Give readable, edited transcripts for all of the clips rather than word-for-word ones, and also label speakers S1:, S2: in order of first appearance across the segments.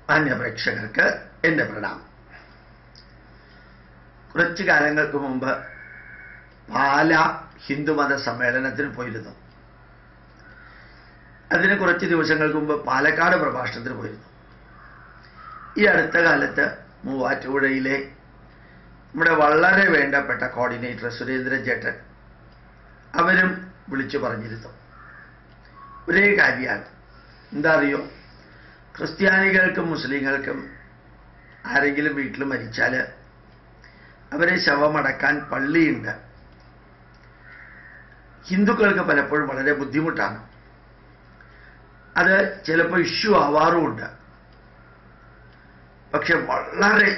S1: മാന്യപ്രേക്ഷകർക്ക് എൻ്റെ പ്രണാമം. കുറച്ചു കാലങ്ങൾക്ക് മുമ്പ് പാല ഹിന്ദുമത സമ്മേളനത്തിന് പോയിരുന്നു. അതിന് കുറച്ച് ദിവസങ്ങൾക്ക് മുമ്പ് പാലക്കാട് പ്രഭാഷണത്തിന് പോയിരുന്നു. ഈ അടുത്ത കാലത്ത് മൂവാറ്റുപുഴയിലെ നമ്മുടെ വളരെ വേണ്ടപ്പെട്ട കോർഡിനേറ്റർ സുരേന്ദ്രൻ ചേട്ടൻ അവരും വിളിച്ചു പറഞ്ഞിരുന്നു. ഒരേ കാര്യമാണ്. എന്താ അറിയോ, ക്രിസ്ത്യാനികൾക്കും മുസ്ലിങ്ങൾക്കും ആരെങ്കിലും വീട്ടിൽ മരിച്ചാൽ അവരെ ശവമടക്കാൻ പള്ളിയുണ്ട്. ഹിന്ദുക്കൾക്ക് പലപ്പോഴും വളരെ ബുദ്ധിമുട്ടാണ്. അത് ചിലപ്പോൾ ഇഷ്യൂ ആവാറുമുണ്ട്. പക്ഷെ വളരെ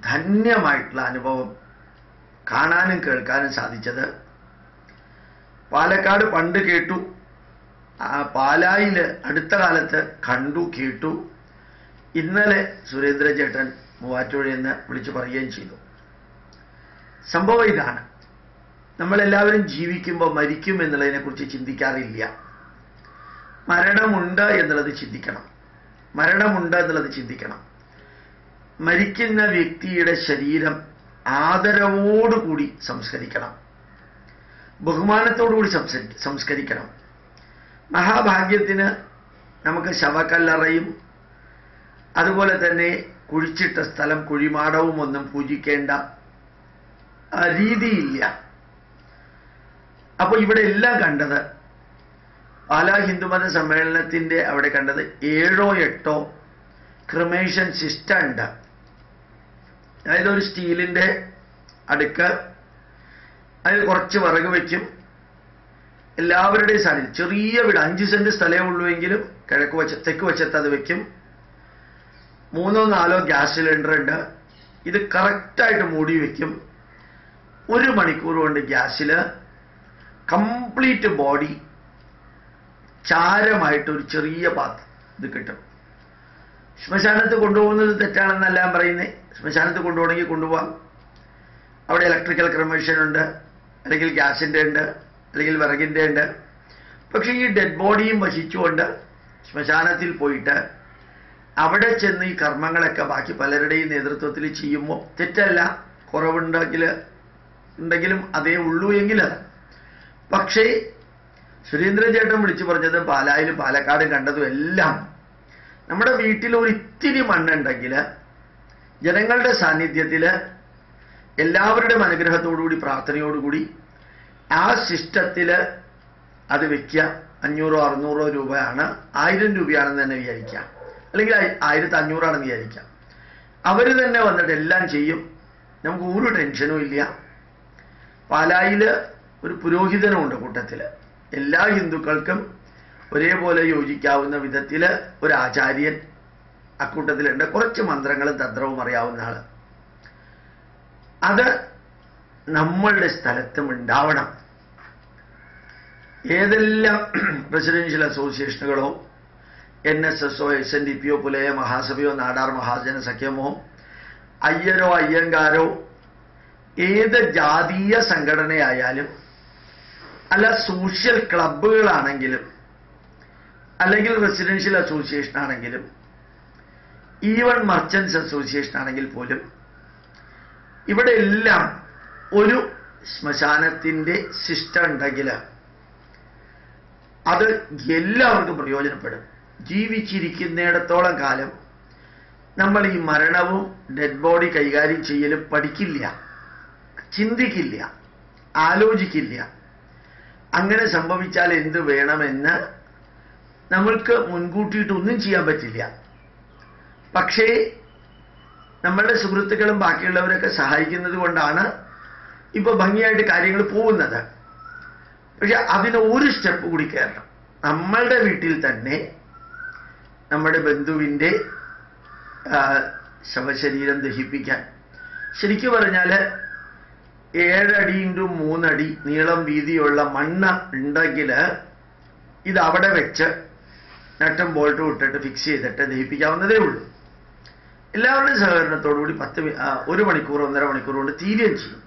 S1: ധന്യമായിട്ടുള്ള അനുഭവം കാണാനും കേൾക്കാനും സാധിച്ചത് പാലക്കാട് പണ്ട് കേട്ടു, പാലായിൽ അടുത്ത കാലത്ത് കണ്ടു കേട്ടു. ഇന്നലെ സുരേന്ദ്രൻ ചേട്ടൻ മൂവാറ്റുപുഴയിൽ നിന്ന് വിളിച്ചു പറയുകയും ചെയ്തു. സംഭവം ഇതാണ്: നമ്മളെല്ലാവരും ജീവിക്കുമ്പോൾ മരിക്കും എന്നുള്ളതിനെക്കുറിച്ച് ചിന്തിക്കാറില്ല. മരണമുണ്ട് എന്നുള്ളത് ചിന്തിക്കണം. മരിക്കുന്ന വ്യക്തിയുടെ ശരീരം ആദരവോടുകൂടി സംസ്കരിക്കണം, ബഹുമാനത്തോടുകൂടി സംസ്കരിക്കണം. മഹാഭാഗ്യത്തിന് നമുക്ക് ശവക്കല്ലറയും അതുപോലെ തന്നെ കുഴിച്ചിട്ട സ്ഥലം കുഴിമാടവും ഒന്നും പൂജിക്കേണ്ട രീതിയില്ല. അപ്പോൾ ഇവിടെ എല്ലാം കണ്ടത്, പാലാ ഹിന്ദുമത സമ്മേളനത്തിൻ്റെ അവിടെ കണ്ടത് 7 or 8 ക്രിമേഷൻ സിസ്റ്റം ഉണ്ട്. അതായത് ഒരു സ്റ്റീലിൻ്റെ അടുക്ക്, അതിൽ കുറച്ച് വിറക് വയ്ക്കും. എല്ലാവരുടെയും സാധനം, ചെറിയ വീട്, 5 സെന്റ് സ്ഥലമേ ഉള്ളൂവെങ്കിലും തെക്ക് വശത്ത് അത് വയ്ക്കും. 3 or 4 ഗ്യാസ് സിലിണ്ടർ ഉണ്ട്. ഇത് കറക്റ്റായിട്ട് മൂടി വയ്ക്കും. 1 മണിക്കൂർ കൊണ്ട് ഗ്യാസിൽ കംപ്ലീറ്റ് ബോഡി ചാരമായിട്ടൊരു ചെറിയ പാത്രം ഇത് കിട്ടും. ശ്മശാനത്ത് കൊണ്ടുപോകുന്നത് തെറ്റാണെന്നല്ല ഞാൻ പറയുന്നത്. ശ്മശാനത്ത് കൊണ്ടുപോകണമെങ്കിൽ കൊണ്ടുപോകാം. അവിടെ ഇലക്ട്രിക്കൽ ക്രമേഷൻ ഉണ്ട്, അല്ലെങ്കിൽ ഗ്യാസിൻ്റെ ഉണ്ട്, അല്ലെങ്കിൽ വിറകിൻ്റെ ഉണ്ട്. പക്ഷേ ഈ ഡെഡ് ബോഡിയും വഹിച്ചുകൊണ്ട് ശ്മശാനത്തിൽ പോയിട്ട് അവിടെ ചെന്ന് ഈ കർമ്മങ്ങളൊക്കെ ബാക്കി പലരുടെയും നേതൃത്വത്തിൽ ചെയ്യുമ്പോൾ തെറ്റല്ല. കുറവുണ്ടെങ്കിലും അതേ ഉള്ളൂ എങ്കിൽ. പക്ഷേ സുരേന്ദ്രൻ ചേട്ടൻ വിളിച്ചു പറഞ്ഞത് പാലായിലും പാലക്കാട് കണ്ടതും എല്ലാം നമ്മുടെ വീട്ടിൽ ഒരു ഇത്തിരി മണ്ണുണ്ടെങ്കിൽ ജനങ്ങളുടെ സാന്നിധ്യത്തിൽ എല്ലാവരുടെയും അനുഗ്രഹത്തോടുകൂടി പ്രാർത്ഥനയോടുകൂടി ആ സിസ്റ്റത്തിൽ അത് വയ്ക്കുക. 500 or 600 രൂപയാണ്, 1000 രൂപയാണെന്ന് തന്നെ വിചാരിക്കാം, അല്ലെങ്കിൽ 1500 ആണെന്ന് വിചാരിക്കാം. അവർ തന്നെ വന്നിട്ട് എല്ലാം ചെയ്യും. നമുക്ക് ഒരു ടെൻഷനും ഇല്ല. പാലായിൽ ഒരു പുരോഹിതനുമുണ്ട് കൂട്ടത്തിൽ. എല്ലാ ഹിന്ദുക്കൾക്കും ഒരേപോലെ യോജിക്കാവുന്ന വിധത്തിൽ ഒരു ആചാര്യൻ അക്കൂട്ടത്തിലുണ്ട്. കുറച്ച് മന്ത്രങ്ങളും തന്ത്രവും അറിയാവുന്ന ആൾ. അത് നമ്മളുടെ സ്ഥലത്തും ഉണ്ടാവണം. ഏതെല്ലാം റെസിഡൻഷ്യൽ അസോസിയേഷനുകളോ NSSO SNDPയോ പുലയ മഹാസഭയോ നാടാർ മഹാജന സഖ്യമോ അയ്യരോ അയ്യങ്കാരോ ഏത് ജാതീയ സംഘടനയായാലും, അല്ല സോഷ്യൽ ക്ലബ്ബുകളാണെങ്കിലും, അല്ലെങ്കിൽ റെസിഡൻഷ്യൽ അസോസിയേഷൻ ആണെങ്കിലും, ഈവൻ മർച്ചൻസ് അസോസിയേഷൻ ആണെങ്കിൽ പോലും, ഇവിടെ എല്ലാം ഒരു ശ്മശാനത്തിൻ്റെ സിസ്റ്റം ഉണ്ടെങ്കിൽ അത് എല്ലാവർക്കും പ്രയോജനപ്പെടും. ജീവിച്ചിരിക്കുന്നിടത്തോളം കാലം നമ്മൾ ഈ മരണവും ഡെഡ് ബോഡി കൈകാര്യം ചെയ്യലും പഠിക്കില്ല, ചിന്തിക്കില്ല, ആലോചിക്കില്ല. അങ്ങനെ സംഭവിച്ചാൽ എന്ത് വേണമെന്ന് നമ്മൾക്ക് മുൻകൂട്ടിയിട്ടൊന്നും ചെയ്യാൻ പറ്റില്ല. പക്ഷേ നമ്മളുടെ സുഹൃത്തുക്കളും ബാക്കിയുള്ളവരൊക്കെ സഹായിക്കുന്നത് കൊണ്ടാണ് ഇപ്പോൾ ഭംഗിയായിട്ട് കാര്യങ്ങൾ പോകുന്നത്. പക്ഷെ അതിന് ഒരു സ്റ്റെപ്പ് കൂടി കയറണം. നമ്മളുടെ വീട്ടിൽ തന്നെ നമ്മുടെ ബന്ധുവിൻ്റെ ശവശരീരം ദഹിപ്പിക്കാൻ, ശരിക്കും പറഞ്ഞാൽ 7 അടി × 3 അടി നീളം വീതിയുള്ള മണ്ണ് ഉണ്ടെങ്കിൽ ഇത് അവിടെ വെച്ച് നട്ടും ബോൾട്ടും ഇട്ടിട്ട് ഫിക്സ് ചെയ്തിട്ട് ദഹിപ്പിക്കാവുന്നതേ ഉള്ളൂ. എല്ലാവരുടെയും സഹകരണത്തോടുകൂടി 1 മണിക്കൂർ 1.5 മണിക്കൂർ കൊണ്ട് തീരുകയും ചെയ്യും.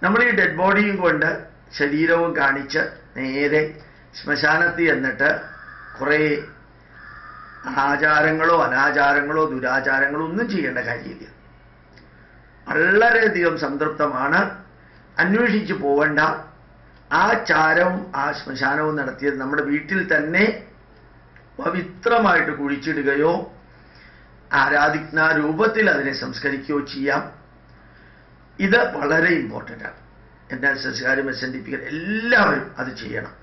S1: നമ്മൾ ഈ ഡെഡ് ബോഡിയും കൊണ്ട് ശരീരവും കാണിച്ച് നേരെ ശ്മശാനത്തിൽ എന്നിട്ട് കുറേ ആചാരങ്ങളോ അനാചാരങ്ങളോ ദുരാചാരങ്ങളോ ഒന്നും ചെയ്യേണ്ട കാര്യമില്ല. വളരെയധികം സംതൃപ്തമാണ്. അന്വേഷിച്ച് പോവേണ്ട. ആ ചാരവും ആ ശ്മശാനവും നടത്തിയത് നമ്മുടെ വീട്ടിൽ തന്നെ പവിത്രമായിട്ട് കുഴിച്ചിടുകയോ ആരാധിക്കുന്ന രൂപത്തിൽ അതിനെ സംസ്കരിക്കുകയോ ചെയ്യാം. ഇത് വളരെ ഇമ്പോർട്ടൻ്റ് ആണ്. NSSകാരും SNDPക്കാരും എല്ലാവരും അത് ചെയ്യണം.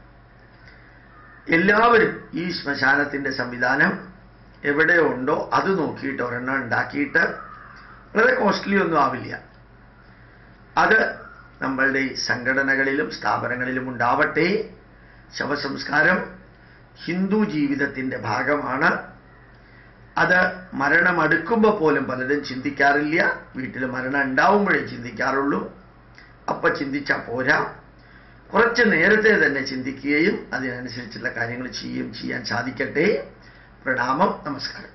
S1: എല്ലാവരും ഈ ശ്മശാനത്തിൻ്റെ സംവിധാനം എവിടെ ഉണ്ടോ അത് നോക്കിയിട്ട് ഒരെണ്ണം ഉണ്ടാക്കിയിട്ട്, വളരെ കോസ്റ്റ്ലി ഒന്നും ആവില്ല, അത് നമ്മളുടെ ഈ സംഘടനകളിലും സ്ഥാപനങ്ങളിലും ഉണ്ടാവട്ടെ. ശവസംസ്കാരം ഹിന്ദു ജീവിതത്തിൻ്റെ ഭാഗമാണ്. അത് മരണമടുക്കുമ്പോൾ പോലും പലരും ചിന്തിക്കാറില്ല. വീട്ടിൽ മരണം ഉണ്ടാവുമ്പോഴേ ചിന്തിക്കാറുള്ളൂ. അപ്പം ചിന്തിച്ചാൽ പോരാ, കുറച്ച് നേരത്തെ തന്നെ ചിന്തിക്കുകയും അതിനനുസരിച്ചുള്ള കാര്യങ്ങൾ ചെയ്യാൻ സാധിക്കട്ടെ. പ്രണാമം. നമസ്കാരം.